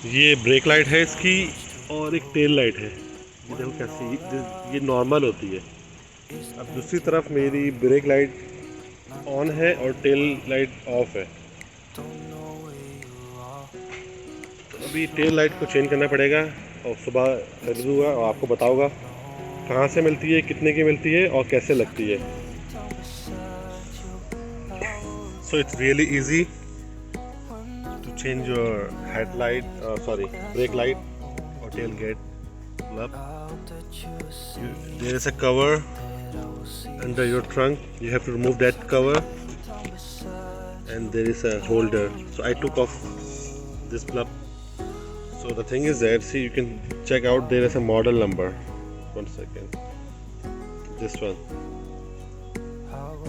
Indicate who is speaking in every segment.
Speaker 1: ये brake light है इसकी और एक टेल लाइट है। ये देखो कैसी, ये नॉर्मल होती है। अब दूसरी तरफ मेरी ब्रेक लाइट ऑन है और टेल लाइट ऑफ है। तो अभी टेल लाइट को चेंज करना पड़ेगा और सुबह खरीदूँगा और आपको बताऊँगा कहाँ से मिलती है, कितने की मिलती है और कैसे लगती है। So it's really easy to change your headlight, sorry, brake light or tailgate lamp. There is a cover under your trunk. You have to remove that cover, and there is a holder. So I took off this plug. So the thing is that, see, you can check out, there is a model number. 1 second. This one,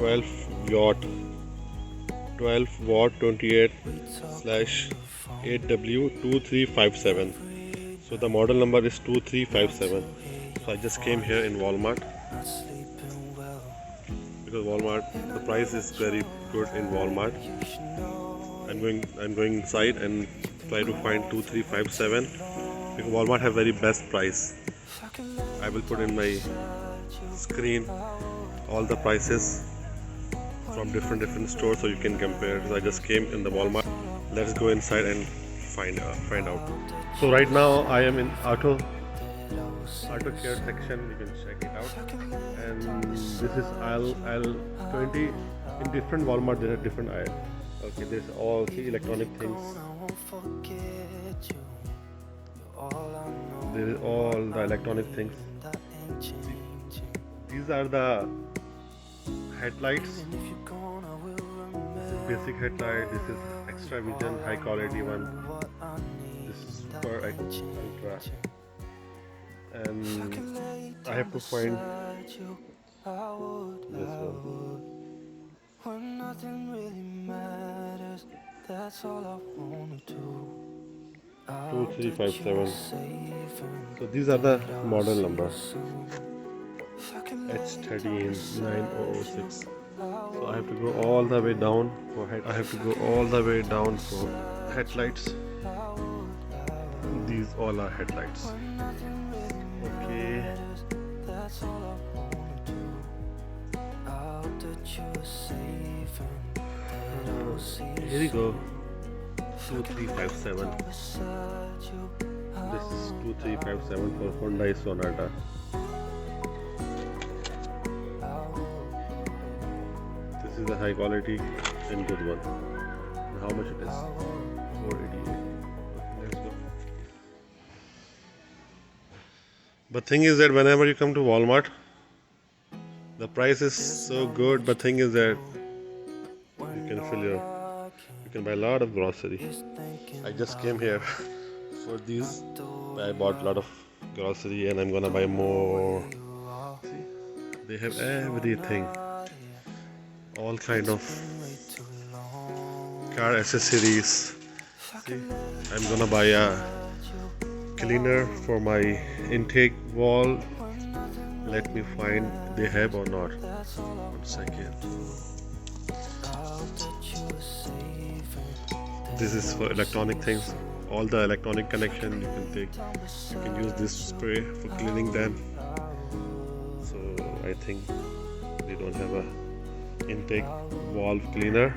Speaker 1: 12 watt 12 watt 28 slash 8W2357. So the model number is 2357. So I just came here in Walmart because Walmart, the price is very good in Walmart. I'm going inside and try to find 2357 because Walmart have very best price. I will put in my screen all the prices from different stores so you can compare. So I just came in the Walmart. Let's go inside and find out. So right now I am in auto care section. You can check it out. And this is aisle 20. In different Walmart there are different aisle. Okay, there's all the electronic things. There is all the electronic things. These are the headlights. This is basic headlight. This is extra vision, high quality one. This is super ultra. And I have to find this one. When nothing really matters, that's all I wanna do. 2357. So these are the model numbers. H13906. So I have to go all the way down for head. I have to go all the way down for headlights. These all are headlights. Okay. Here you go. 2357. This is 2357 for Hyundai Sonata. This is a high quality and good one. And how much it is? 488. Let's go. But thing is that whenever you come to Walmart, the price is so good. But thing is that you can buy a lot of grocery. I just came here for these. I bought a lot of grocery and I'm gonna buy more. See, they have everything, all kind of car accessories. See, I'm gonna buy a cleaner for my intake wall. Let me find they have or not. 1 second. This is for electronic things. All the electronic connection you can take. You can use this spray for cleaning them. So I think they don't have a intake valve cleaner.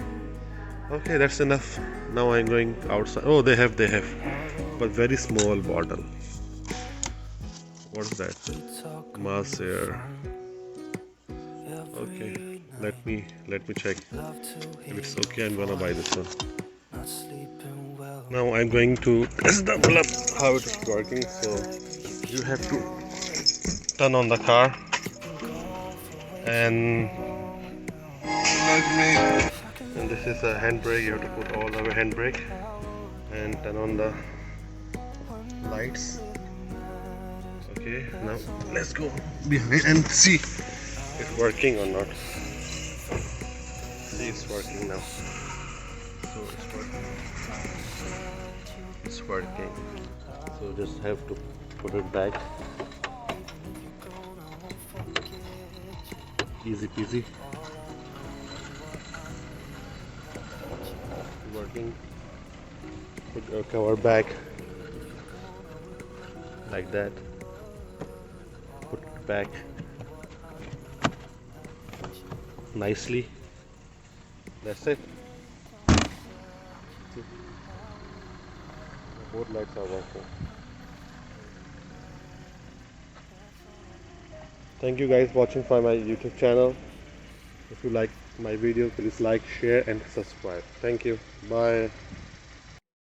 Speaker 1: Okay, that's enough. Now I'm going outside. Oh, they have, but very small bottle. What's that? Mass air. Okay, let me check. If it's okay, I'm gonna buy this one. Now I'm going to test the bulb, how it is working. So you have to turn on the car and this is a handbrake. You have to put all the way handbrake and turn on the lights. Okay, now let's go behind and see it's working or not. See, it's working now. So it's working. It's working. So just have to put it back. Easy peasy. Working. Put your cover back. like that. Put it back nicely. That's it. See, both lights are working. Thank you guys watching for my YouTube channel. If you like my video, please like, share and subscribe. Thank you. Bye.